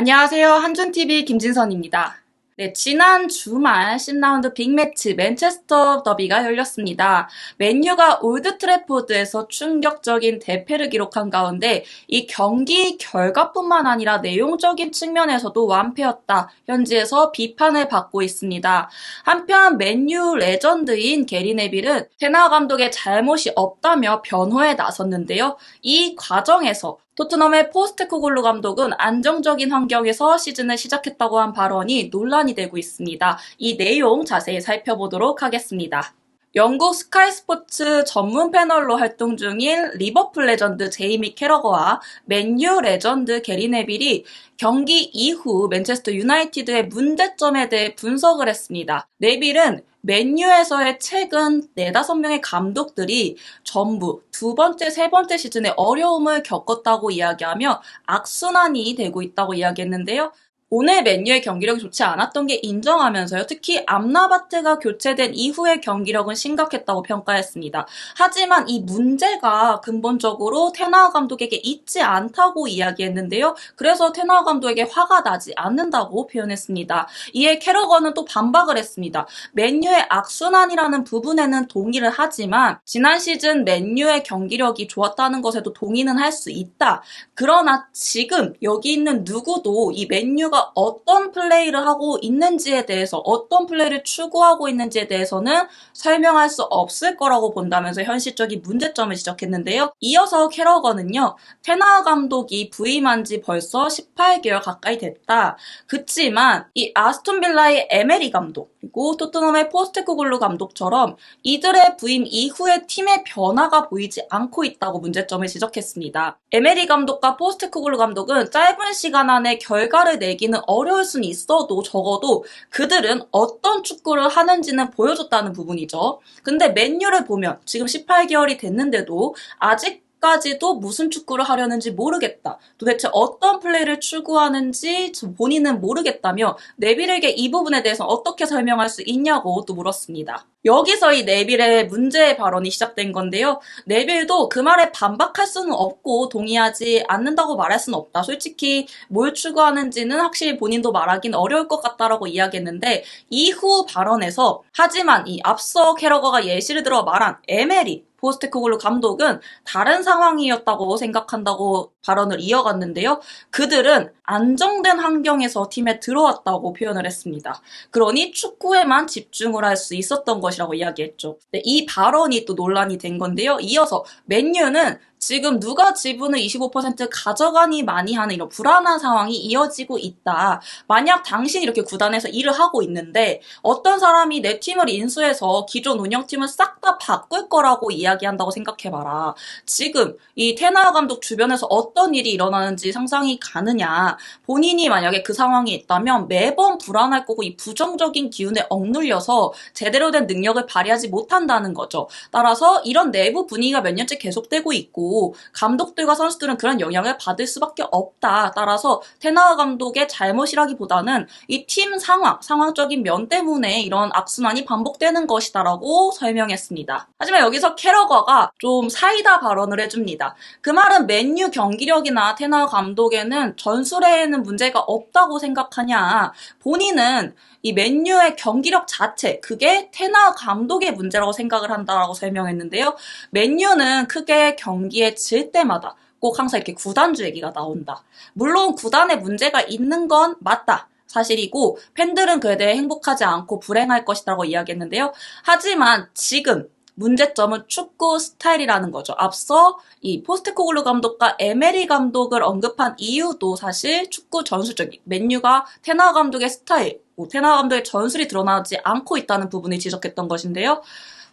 안녕하세요. 한준TV 김진선입니다. 네, 지난 주말 10라운드 빅매치 맨체스터 더비가 열렸습니다. 맨유가 올드 트래포드에서 충격적인 대패를 기록한 가운데 이 경기 결과뿐만 아니라 내용적인 측면에서도 완패였다. 현지에서 비판을 받고 있습니다. 한편 맨유 레전드인 게리 네빌은 테나 감독의 잘못이 없다며 변호에 나섰는데요. 이 과정에서 토트넘의 포스테코글루 감독은 안정적인 환경에서 시즌을 시작했다고 한 발언이 논란이 되고 있습니다. 이 내용 자세히 살펴보도록 하겠습니다. 영국 스카이 스포츠 전문 패널로 활동 중인 리버풀 레전드 제이미 캐러거와 맨유 레전드 게리 네빌이 경기 이후 맨체스터 유나이티드의 문제점에 대해 분석을 했습니다. 네빌은 맨유에서의 최근 4-5명의 감독들이 전부 두 번째, 세 번째 시즌에 어려움을 겪었다고 이야기하며 악순환이 되고 있다고 이야기했는데요. 오늘 맨유의 경기력이 좋지 않았던 게 인정하면서요. 특히 암라바트가 교체된 이후의 경기력은 심각했다고 평가했습니다. 하지만 이 문제가 근본적으로 테나 감독에게 있지 않다고 이야기했는데요. 그래서 테나 감독에게 화가 나지 않는다고 표현했습니다. 이에 캐러건은 또 반박을 했습니다. 맨유의 악순환이라는 부분에는 동의를 하지만 지난 시즌 맨유의 경기력이 좋았다는 것에도 동의는 할 수 있다. 그러나 지금 여기 있는 누구도 이 맨유가 어떤 플레이를 하고 있는지에 대해서 어떤 플레이를 추구하고 있는지에 대해서는 설명할 수 없을 거라고 본다면서 현실적인 문제점을 지적했는데요. 이어서 캐러건은요. 테나 감독이 부임한 지 벌써 18개월 가까이 됐다. 그치만 이 아스톤 빌라의 에메리 감독 그리고 토트넘의 포스테코글루 감독처럼 이들의 부임 이후에 팀의 변화가 보이지 않고 있다고 문제점을 지적했습니다. 에메리 감독과 포스테코글루 감독은 짧은 시간 안에 결과를 내기는 어려울 수는 있어도 적어도 그들은 어떤 축구를 하는지는 보여줬다는 부분이죠. 근데 맨유를 보면 지금 18개월이 됐는데도 아직까지도 무슨 축구를 하려는지 모르겠다. 도대체 어떤 플레이를 추구하는지 본인은 모르겠다며 네빌에게 이 부분에 대해서 어떻게 설명할 수 있냐고 또 물었습니다. 여기서 이 네빌의 문제의 발언이 시작된 건데요. 네빌도 그 말에 반박할 수는 없고 동의하지 않는다고 말할 수는 없다. 솔직히 뭘 추구하는지는 확실히 본인도 말하긴 어려울 것 같다라고 이야기했는데 이후 발언에서 하지만 이 앞서 캐러거가 예시를 들어 말한 에메리 포스테코글루 감독은 다른 상황이었다고 생각한다고 발언을 이어갔는데요. 그들은 안정된 환경에서 팀에 들어왔다고 표현을 했습니다. 그러니 축구에만 집중을 할 수 있었던 것이라고 이야기했죠. 이 발언이 또 논란이 된 건데요. 이어서 맨유는 지금 누가 지분을 25% 가져가니 많이 하는 이런 불안한 상황이 이어지고 있다. 만약 당신이 이렇게 구단에서 일을 하고 있는데 어떤 사람이 내 팀을 인수해서 기존 운영팀을 싹 다 바꿀 거라고 이야기한다고 생각해봐라. 지금 이 테나 감독 주변에서 어떤 일이 일어나는지 상상이 가느냐. 본인이 만약에 그 상황에 있다면 매번 불안할 거고 이 부정적인 기운에 억눌려서 제대로 된 능력을 발휘하지 못한다는 거죠. 따라서 이런 내부 분위기가 몇 년째 계속되고 있고 감독들과 선수들은 그런 영향을 받을 수밖에 없다. 따라서 테나 감독의 잘못이라기보다는 이 팀 상황적인 면 때문에 이런 악순환이 반복되는 것이다라고 설명했습니다. 하지만 여기서 캐러거가 좀 사이다 발언을 해줍니다. 그 말은 맨유 경기력이나 테나 감독에는 전술에는 문제가 없다고 생각하냐. 본인은 이 맨유의 경기력 자체, 그게 테나 감독의 문제라고 생각을 한다라고 설명했는데요. 맨유는 크게 경기에 질 때마다 꼭 항상 이렇게 구단주 얘기가 나온다. 물론 구단에 문제가 있는 건 맞다. 사실이고 팬들은 그에 대해 행복하지 않고 불행할 것이라고 이야기했는데요. 하지만 지금 문제점은 축구 스타일이라는 거죠. 앞서 이 포스테코글루 감독과 에메리 감독을 언급한 이유도 사실 축구 전술적인 맨유가 테나 감독의 스타일, 테나 감독의 전술이 드러나지 않고 있다는 부분을 지적했던 것인데요.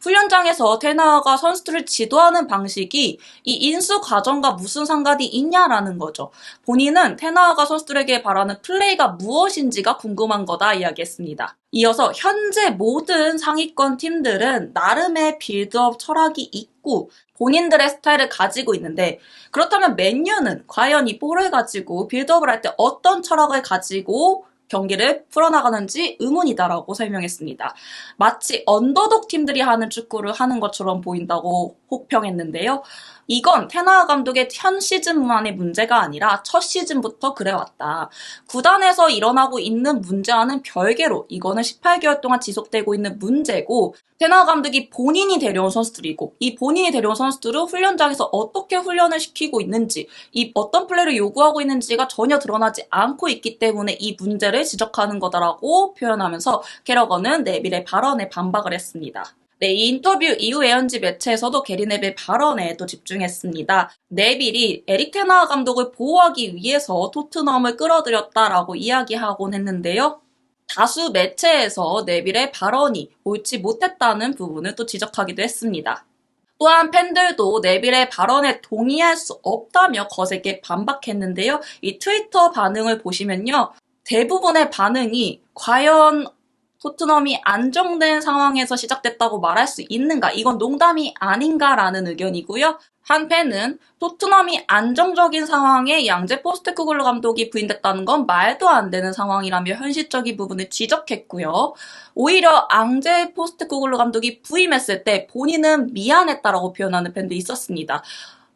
훈련장에서 테나가 선수들을 지도하는 방식이 이 인수 과정과 무슨 상관이 있냐라는 거죠. 본인은 테나가 선수들에게 바라는 플레이가 무엇인지가 궁금한 거다 이야기했습니다. 이어서 현재 모든 상위권 팀들은 나름의 빌드업 철학이 있고 본인들의 스타일을 가지고 있는데 그렇다면 맨유는 과연 이 볼을 가지고 빌드업을 할 때 어떤 철학을 가지고 경기를 풀어나가는지 의문이다라고 설명했습니다. 마치 언더독 팀들이 하는 축구를 하는 것처럼 보인다고 혹평했는데요. 이건 테나 감독의 현 시즌만의 문제가 아니라 첫 시즌부터 그래왔다. 구단에서 일어나고 있는 문제와는 별개로 이거는 18개월 동안 지속되고 있는 문제고, 테나 감독이 본인이 데려온 선수들이고, 이 본인이 데려온 선수들은 훈련장에서 어떻게 훈련을 시키고 있는지, 이 어떤 플레이를 요구하고 있는지가 전혀 드러나지 않고 있기 때문에 이 문제를 지적하는 거다라고 표현하면서 캐러건은 네빌의 발언에 반박을 했습니다. 네, 이 인터뷰 이후 에언지 매체에서도 게리 네빌 발언에 또 집중했습니다. 네빌이 에릭 테나 감독을 보호하기 위해서 토트넘을 끌어들였다라고 이야기하곤 했는데요. 다수 매체에서 네빌의 발언이 옳지 못했다는 부분을 또 지적하기도 했습니다. 또한 팬들도 네빌의 발언에 동의할 수 없다며 거세게 반박했는데요. 이 트위터 반응을 보시면요. 대부분의 반응이 과연 토트넘이 안정된 상황에서 시작됐다고 말할 수 있는가? 이건 농담이 아닌가라는 의견이고요. 한 팬은 토트넘이 안정적인 상황에 양제 포스테코글루 감독이 부임됐다는 건 말도 안 되는 상황이라며 현실적인 부분을 지적했고요. 오히려 앙제 포스테코글루 감독이 부임했을 때 본인은 미안했다라고 표현하는 팬도 있었습니다.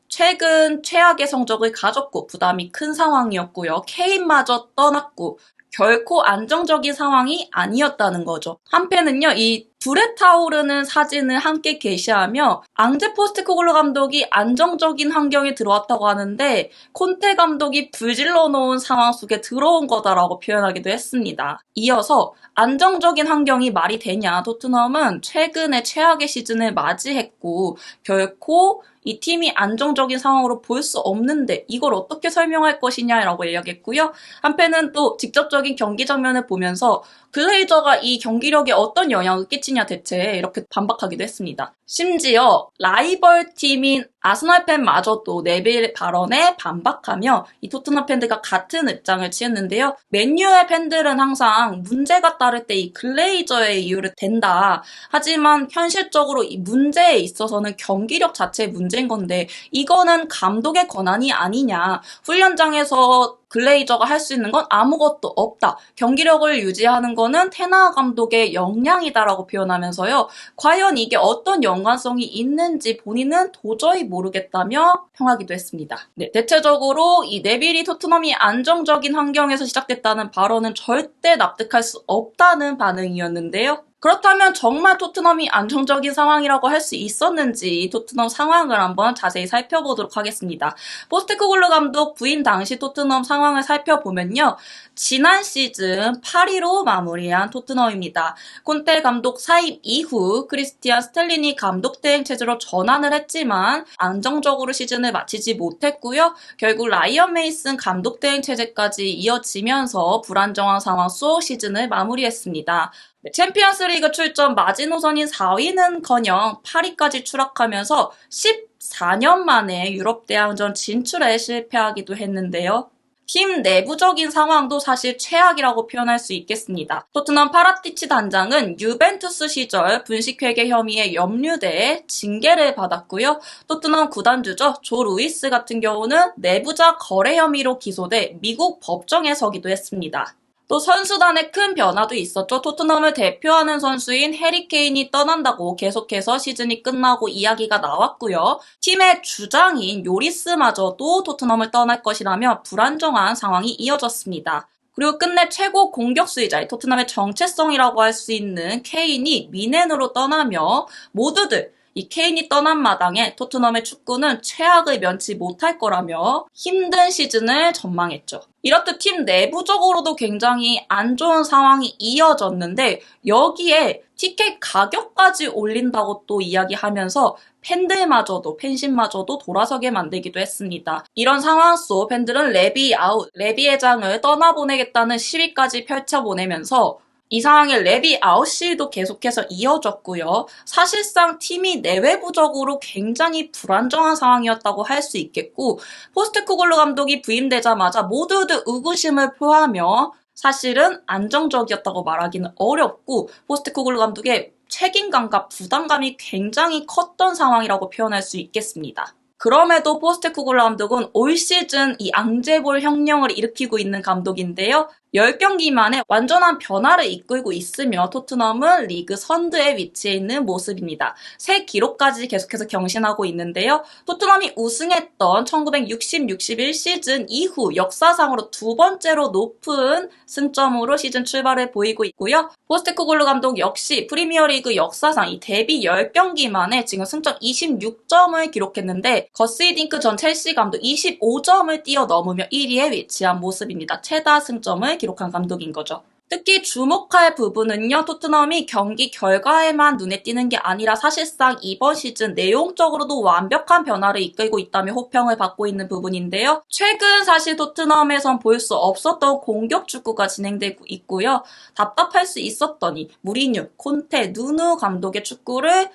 최근 최악의 성적을 가졌고 부담이 큰 상황이었고요. 케인마저 떠났고 결코 안정적인 상황이 아니었다는 거죠. 한편은요, 이 불에 타오르는 사진을 함께 게시하며 앙제 포스테코글루 감독이 안정적인 환경에 들어왔다고 하는데 콘테 감독이 불질러 놓은 상황 속에 들어온 거다라고 표현하기도 했습니다. 이어서 안정적인 환경이 말이 되냐, 토트넘은 최근에 최악의 시즌을 맞이했고 결코 이 팀이 안정적인 상황으로 볼 수 없는데 이걸 어떻게 설명할 것이냐라고 이야기했고요. 한편은 또 직접적인 경기 장면을 보면서 글레이저가 이 경기력에 어떤 영향을 끼치냐 대체 이렇게 반박하기도 했습니다. 심지어 라이벌 팀인 아스널 팬마저도 네빌 발언에 반박하며 이 토트넘 팬들과 같은 입장을 취했는데요. 맨유의 팬들은 항상 문제가 따를 때 이 글레이저의 이유를 댄다. 하지만 현실적으로 이 문제에 있어서는 경기력 자체의 문제인 건데 이거는 감독의 권한이 아니냐. 훈련장에서 글레이저가 할 수 있는 건 아무것도 없다. 경기력을 유지하는 거는 테나 감독의 역량이다라고 표현하면서요. 과연 이게 어떤 연관성이 있는지 본인은 도저히 모르겠다며 평하기도 했습니다. 네, 대체적으로 이 네빌이 토트넘이 안정적인 환경에서 시작됐다는 발언은 절대 납득할 수 없다는 반응이었는데요. 그렇다면 정말 토트넘이 안정적인 상황이라고 할 수 있었는지 토트넘 상황을 한번 자세히 살펴보도록 하겠습니다. 포스테코글루 감독 부임 당시 토트넘 상황을 살펴보면요. 지난 시즌 8위로 마무리한 토트넘입니다. 콘테 감독 사임 이후 크리스티안 스텔리니 감독 대행 체제로 전환을 했지만 안정적으로 시즌을 마치지 못했고요. 결국 라이언 메이슨 감독 대행 체제까지 이어지면서 불안정한 상황 속 시즌을 마무리했습니다. 챔피언스 리그 출전 마지노선인 4위는커녕 8위까지 추락하면서 14년 만에 유럽 대항전 진출에 실패하기도 했는데요. 팀 내부적인 상황도 사실 최악이라고 표현할 수 있겠습니다. 토트넘 파라티치 단장은 유벤투스 시절 분식회계 혐의에 염류대에 징계를 받았고요. 토트넘 구단주죠. 조 루이스 같은 경우는 내부자 거래 혐의로 기소돼 미국 법정에 서기도 했습니다. 또 선수단에 큰 변화도 있었죠. 토트넘을 대표하는 선수인 해리 케인이 떠난다고 계속해서 시즌이 끝나고 이야기가 나왔고요. 팀의 주장인 요리스마저도 토트넘을 떠날 것이라며 불안정한 상황이 이어졌습니다. 그리고 끝내 최고 공격수이자 토트넘의 정체성이라고 할 수 있는 케인이 미넨으로 떠나며 모두들 이 케인이 떠난 마당에 토트넘의 축구는 최악을 면치 못할 거라며 힘든 시즌을 전망했죠. 이렇듯 팀 내부적으로도 굉장히 안 좋은 상황이 이어졌는데 여기에 티켓 가격까지 올린다고 또 이야기하면서 팬들마저도 팬심마저도 돌아서게 만들기도 했습니다. 이런 상황 속 팬들은 레비 아웃, 레비 회장을 떠나보내겠다는 시위까지 펼쳐보내면서 이 상황에 레비 아웃 시위도 계속해서 이어졌고요. 사실상 팀이 내외부적으로 굉장히 불안정한 상황이었다고 할 수 있겠고 포스테코글루 감독이 부임되자마자 모두들 의구심을 표하며 사실은 안정적이었다고 말하기는 어렵고 포스테코글루 감독의 책임감과 부담감이 굉장히 컸던 상황이라고 표현할 수 있겠습니다. 그럼에도 포스테코글루 감독은 올 시즌 이 앙제볼 혁명을 일으키고 있는 감독인데요. 10경기 만에 완전한 변화를 이끌고 있으며 토트넘은 리그 선두에 위치해 있는 모습입니다. 새 기록까지 계속해서 경신하고 있는데요. 토트넘이 우승했던 1960-61 시즌 이후 역사상으로 두 번째로 높은 승점으로 시즌 출발을 보이고 있고요. 포스테코글루 감독 역시 프리미어리그 역사상 이 데뷔 10경기 만에 지금 승점 26점을 기록했는데 거스히딩크 전 첼시 감독 25점을 뛰어넘으며 1위에 위치한 모습입니다. 최다 승점을 기록한 감독인 거죠. 특히 주목할 부분은요. 토트넘이 경기 결과에만 눈에 띄는 게 아니라 사실상 이번 시즌 내용적으로도 완벽한 변화를 이끌고 있다며 호평을 받고 있는 부분인데요. 최근 사실 토트넘에선 볼 수 없었던 공격 축구가 진행되고 있고요. 답답할 수 있었더니 무리뉴, 콘테, 누누 감독의 축구를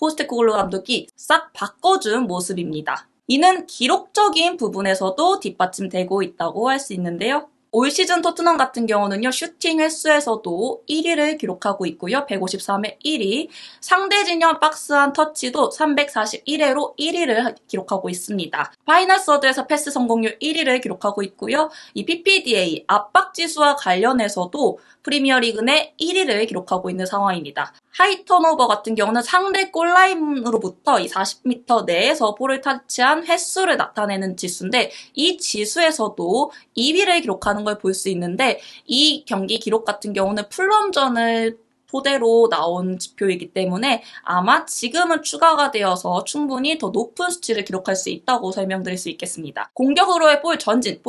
포스테코글루 감독이 싹 바꿔준 모습입니다. 이는 기록적인 부분에서도 뒷받침되고 있다고 할 수 있는데요. 올 시즌 토트넘 같은 경우는요, 슈팅 횟수에서도 1위를 기록하고 있고요. 153회 1위. 상대 진영 박스 안 터치도 341회로 1위를 기록하고 있습니다. 파이널 서드에서 패스 성공률 1위를 기록하고 있고요. 이 PPDA 압박 지수와 관련해서도 프리미어리그 내 1위를 기록하고 있는 상황입니다. 하이 턴오버 같은 경우는 상대 골라인으로부터 이 40m 내에서 볼을 터치한 횟수를 나타내는 지수인데 이 지수에서도 2위를 기록하는 걸 볼 수 있는데 이 경기 기록 같은 경우는 풀럼전을 토대로 나온 지표이기 때문에 아마 지금은 추가가 되어서 충분히 더 높은 수치를 기록할 수 있다고 설명드릴 수 있겠습니다. 공격으로의 볼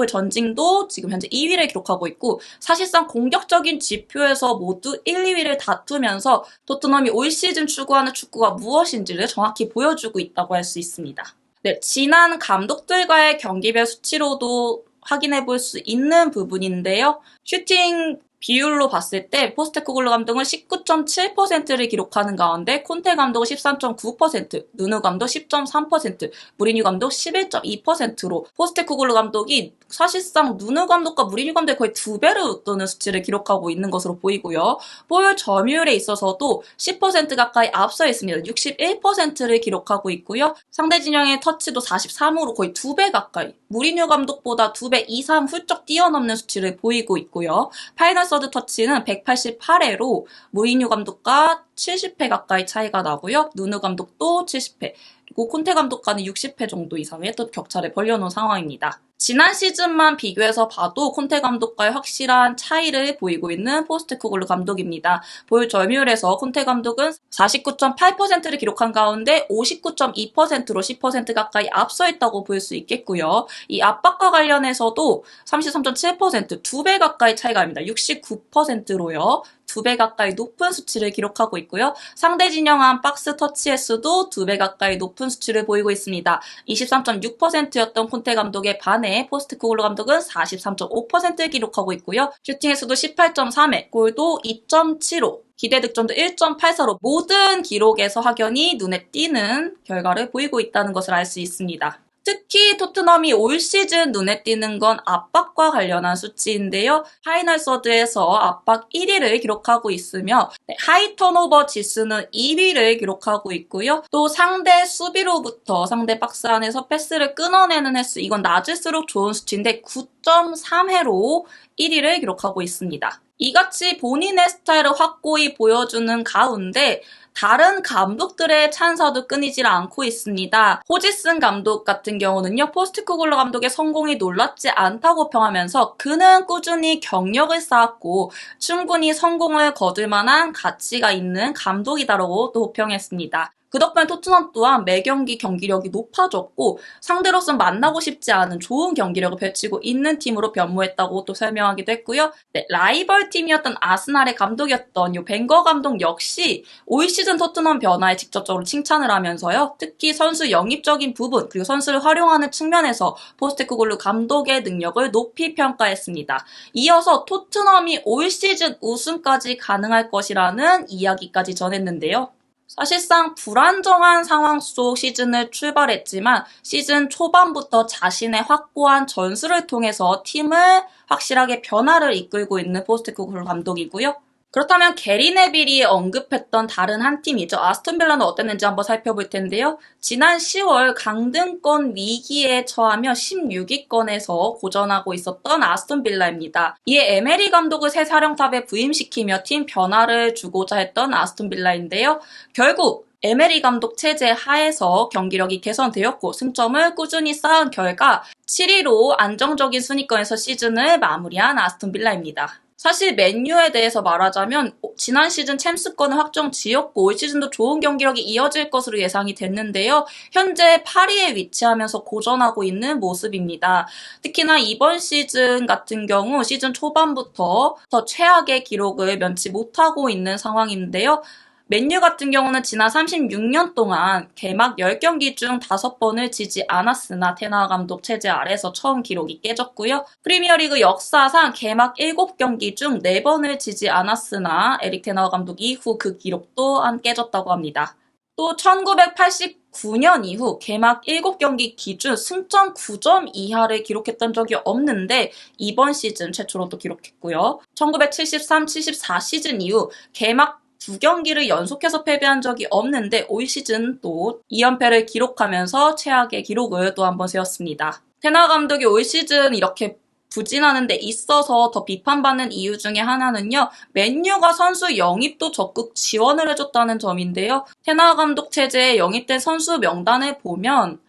전진도 지금 현재 2위를 기록하고 있고 사실상 공격적인 지표에서 모두 1, 2위를 다투면서 토트넘이 올 시즌 추구하는 축구가 무엇인지를 정확히 보여주고 있다고 할 수 있습니다. 네, 지난 감독들과의 경기별 수치로도 확인해 볼 수 있는 부분인데요. 슈팅 비율로 봤을 때 포스테코글루 감독은 19.7%를 기록하는 가운데 콘테 감독은 13.9%, 누누 감독 10.3%, 무리뉴 감독 11.2%로 포스테코글루 감독이 사실상 누누 감독과 무리뉴 감독의 거의 2배를 웃도는 수치를 기록하고 있는 것으로 보이고요. 볼 점유율에 있어서도 10% 가까이 앞서 있습니다. 61%를 기록하고 있고요. 상대 진영의 터치도 43으로 거의 2배 가까이, 무리뉴 감독보다 2배 이상 훌쩍 뛰어넘는 수치를 보이고 있고요. 파이널 서드 터치는 188회로 무리뉴 감독과 70회 가까이 차이가 나고요. 누누 감독도 70회, 그리고 콘테 감독과는 60회 정도 이상의 또 격차를 벌려놓은 상황입니다. 지난 시즌만 비교해서 봐도 콘테 감독과의 확실한 차이를 보이고 있는 포스테코글루 감독입니다. 볼 점유율에서 콘테 감독은 49.8%를 기록한 가운데 59.2%로 10% 가까이 앞서 있다고 볼 수 있겠고요. 이 압박과 관련해서도 33.7%, 2배 가까이 차이가 납니다. 69%로요. 2배 가까이 높은 수치를 기록하고 있고요. 상대 진영한 박스 터치 횟수도 2배 가까이 높은 수치를 보이고 있습니다. 23.6%였던 콘테 감독에 반해 포스테코글루 감독은 43.5%를 기록하고 있고요. 슈팅 횟수도 18.3회, 골도 2.75, 기대 득점도 1.84로 모든 기록에서 확연히 눈에 띄는 결과를 보이고 있다는 것을 알 수 있습니다. 특히 토트넘이 올 시즌 눈에 띄는 건 압박과 관련한 수치인데요. 파이널 서드에서 압박 1위를 기록하고 있으며 하이 턴오버 지수는 2위를 기록하고 있고요. 또 상대 수비로부터 상대 박스 안에서 패스를 끊어내는 횟수, 이건 낮을수록 좋은 수치인데 9.3회로 1위를 기록하고 있습니다. 이같이 본인의 스타일을 확고히 보여주는 가운데 다른 감독들의 찬사도 끊이질 않고 있습니다. 호지슨 감독 같은 경우는요, 포스테코글루 감독의 성공이 놀랍지 않다고 평하면서 그는 꾸준히 경력을 쌓았고 충분히 성공을 거둘 만한 가치가 있는 감독이다라고 또 호평했습니다. 그 덕분에 토트넘 또한 매경기 경기력이 높아졌고 상대로선 만나고 싶지 않은 좋은 경기력을 펼치고 있는 팀으로 변모했다고 또 설명하기도 했고요. 네, 라이벌 팀이었던 아스날의 감독이었던 요 벵거 감독 역시 올 시즌 토트넘 변화에 직접적으로 칭찬을 하면서요. 특히 선수 영입적인 부분 그리고 선수를 활용하는 측면에서 포스테코글루 감독의 능력을 높이 평가했습니다. 이어서 토트넘이 올 시즌 우승까지 가능할 것이라는 이야기까지 전했는데요. 사실상 불안정한 상황 속 시즌을 출발했지만 시즌 초반부터 자신의 확고한 전술을 통해서 팀을 확실하게 변화를 이끌고 있는 포스테코글루 감독이고요. 그렇다면 게리 네빌이 언급했던 다른 한 팀이죠. 아스톤 빌라는 어땠는지 한번 살펴볼 텐데요. 지난 10월 강등권 위기에 처하며 16위권에서 고전하고 있었던 아스톤 빌라입니다. 이에 에메리 감독을 새 사령탑에 부임시키며 팀 변화를 주고자 했던 아스톤 빌라인데요. 결국 에메리 감독 체제 하에서 경기력이 개선되었고 승점을 꾸준히 쌓은 결과 7위로 안정적인 순위권에서 시즌을 마무리한 아스톤 빌라입니다. 사실 맨유에 대해서 말하자면 지난 시즌 챔스권을 확정 지었고 올 시즌도 좋은 경기력이 이어질 것으로 예상이 됐는데요. 현재 8위에 위치하면서 고전하고 있는 모습입니다. 특히나 이번 시즌 같은 경우 시즌 초반부터 더 최악의 기록을 면치 못하고 있는 상황인데요. 맨유 같은 경우는 지난 36년 동안 개막 10경기 중 5번을 지지 않았으나 테나 감독 체제 아래서 처음 기록이 깨졌고요. 프리미어리그 역사상 개막 7경기 중 4번을 지지 않았으나 에릭 테나 감독 이후 그 기록도 깨졌다고 합니다. 또 1989년 이후 개막 7경기 기준 승점 9점 이하를 기록했던 적이 없는데 이번 시즌 최초로 또 기록했고요. 1973-74 시즌 이후 개막 2경기를 연속해서 패배한 적이 없는데 올 시즌 또 2연패를 기록하면서 최악의 기록을 또 한 번 세웠습니다. 테나 감독이 올 시즌 이렇게 부진하는 데 있어서 더 비판받는 이유 중에 하나는요. 맨유가 선수 영입도 적극 지원을 해줬다는 점인데요. 테나 감독 체제에 영입된 선수 명단을 보면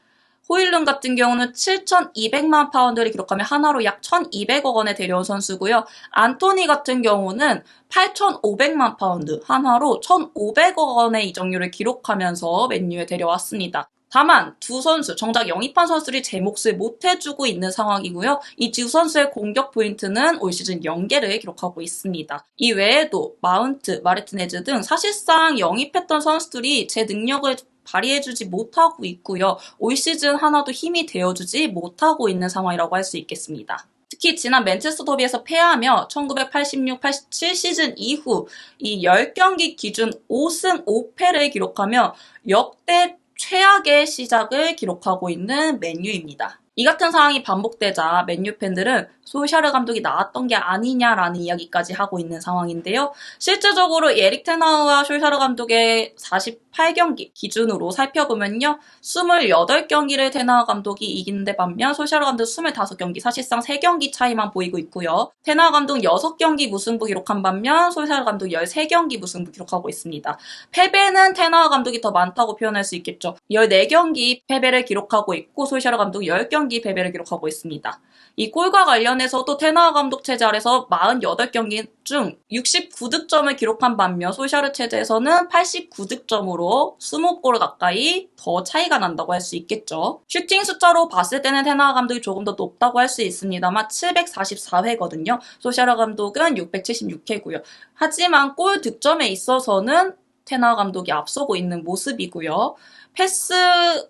호일룬 같은 경우는 7,200만 파운드를 기록하며 하나로 약 1,200억 원에 데려온 선수고요. 안토니 같은 경우는 8,500만 파운드, 한화로 1,500억 원의 이적료를 기록하면서 맨유에 데려왔습니다. 다만 두 선수, 정작 영입한 선수들이 제 몫을 못해주고 있는 상황이고요. 이 두 선수의 공격 포인트는 올 시즌 0개를 기록하고 있습니다. 이 외에도 마운트, 마르티네즈 등 사실상 영입했던 선수들이 제 능력을 발휘해주지 못하고 있고요. 올 시즌 하나도 힘이 되어주지 못하고 있는 상황이라고 할 수 있겠습니다. 특히 지난 맨체스터 더비에서 패하며 1986-87 시즌 이후 이 10경기 기준 5승 5패를 기록하며 역대 최악의 시작을 기록하고 있는 맨유입니다. 이 같은 상황이 반복되자 맨유 팬들은 솔샤르 감독이 나왔던 게 아니냐라는 이야기까지 하고 있는 상황인데요. 실제적으로 에릭 텐 하그와 솔샤르 감독의 48경기 기준으로 살펴보면요. 28경기를 텐 하그 감독이 이기는데 반면 솔샤르 감독 25경기, 사실상 3경기 차이만 보이고 있고요. 텐 하그 감독 6경기 무승부 기록한 반면 솔샤르 감독 13경기 무승부 기록하고 있습니다. 패배는 텐 하그 감독이 더 많다고 표현할 수 있겠죠. 14경기 패배를 기록하고 있고 솔샤르 감독 10경기 패배를 기록하고 있습니다. 이 골과 관련해서도 텐 하그 감독 체제 아래서 48경기 중 69득점을 기록한 반면 솔샤르 체제에서는 89득점으로 20골 가까이 더 차이가 난다고 할 수 있겠죠. 슈팅 숫자로 봤을 때는 텐 하그 감독이 조금 더 높다고 할 수 있습니다만 744회거든요. 솔샤르 감독은 676회고요. 하지만 골 득점에 있어서는 텐 하그 감독이 앞서고 있는 모습이고요.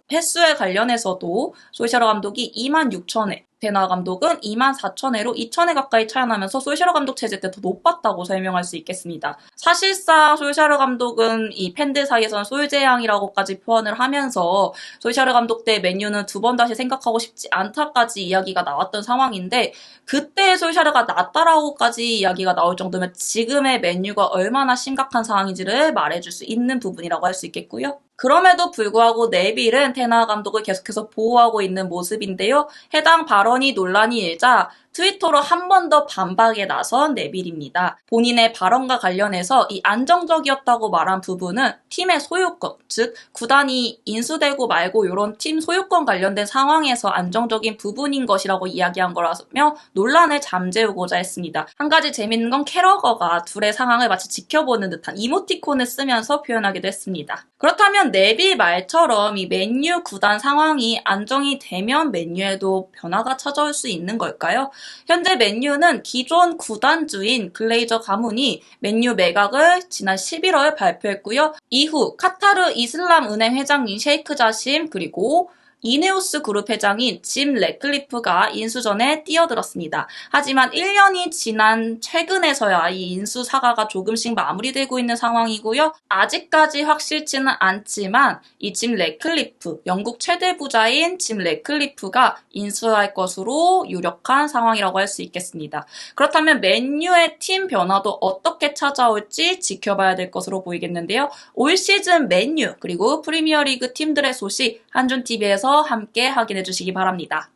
패스에 관련해서도 솔샤르 감독이 26,000회, 텐 하그 감독은 24,000회로 2,000회 가까이 차이나면서 솔샤르 감독 체제 때 더 높았다고 설명할 수 있겠습니다. 사실상 솔샤르 감독은 이 팬들 사이에서는 솔제양이라고까지 표현을 하면서 솔샤르 감독 때 맨유는 2번 다시 생각하고 싶지 않다까지 이야기가 나왔던 상황인데 그때 솔샤르가 낫다라고까지 이야기가 나올 정도면 지금의 맨유가 얼마나 심각한 상황인지를 말해줄 수 있는 부분이라고 할 수 있겠고요. 그럼에도 불구하고 네빌은 텐 하그 감독을 계속해서 보호하고 있는 모습인데요. 해당 발언이 논란이 일자 트위터로 한 번 더 반박에 나선 네빌입니다. 본인의 발언과 관련해서 이 안정적이었다고 말한 부분은 팀의 소유권, 즉 구단이 인수되고 말고 이런 팀 소유권 관련된 상황에서 안정적인 부분인 것이라고 이야기한 거라며 논란을 잠재우고자 했습니다. 한 가지 재밌는 건 캐러거가 둘의 상황을 마치 지켜보는 듯한 이모티콘을 쓰면서 표현하기도 했습니다. 그렇다면 네빌 말처럼 이 맨유 구단 상황이 안정이 되면 맨유에도 변화가 찾아올 수 있는 걸까요? 현재 맨유는 기존 구단주인 글레이저 가문이 맨유 매각을 지난 11월 발표했고요. 이후 카타르 이슬람 은행 회장인 셰이크 자심 그리고 이네오스 그룹 회장인 짐 래클리프가 인수 전에 뛰어들었습니다. 하지만 1년이 지난 최근에서야 이 인수 사가가 조금씩 마무리되고 있는 상황이고요. 아직까지 확실치는 않지만 이 짐 래클리프, 영국 최대 부자인 짐 래클리프가 인수할 것으로 유력한 상황이라고 할 수 있겠습니다. 그렇다면 맨유의 팀 변화도 어떻게 찾아올지 지켜봐야 될 것으로 보이겠는데요. 올 시즌 맨유 그리고 프리미어리그 팀들의 소식 한준TV에서 함께 확인해 주시기 바랍니다.